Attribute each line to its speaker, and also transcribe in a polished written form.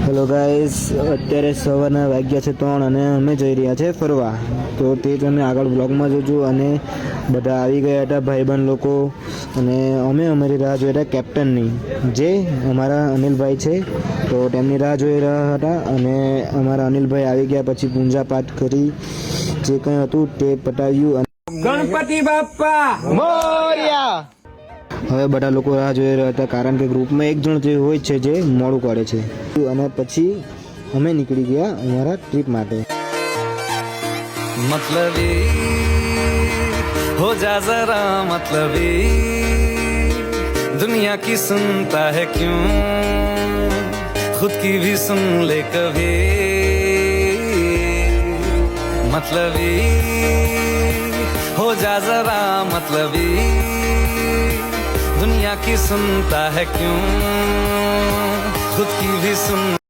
Speaker 1: Hello guys, અત્યારે સવારના વાગ્યા છે 3 અને અમે જઈ રહ્યા છે ફરવા. તો તે તમે આગળ બ્લોગમાં જોજો. અને બધા આવી ગયા હતા ભાઈબંધ લોકો, અને અમે અમારી રાહ જોઈ રહ્યા કેપ્ટનની, જે અમારા અનિલભાઈ છે. તો તેમની રાહ જોઈ રહ્યા હતા અને અમારા અનિલભાઈ આવી ગયા પછી પૂજા પાઠ કરી જે કંઈ હતું તે પતાવ્યું.
Speaker 2: ગણપતિ બાપ્પા
Speaker 1: મોર્યા. હવે બધા લોકો રાહ જોઈ રહ્યા હતા, કારણ કે ગ્રુપમાં એક જણ જે હોય છે જે મોડું કરે છે. અને પછી અમે નીકળી ગયા અમારા ટ્રીપ માટે.
Speaker 3: मतलबी हो जा जरा मतलबी दुनिया की सुनता है क्यों खुद की भी सुन ले कभी मतलबी हो जा जरा मतलबी दुनिया की सुनता है क्यों खुद की भी सुन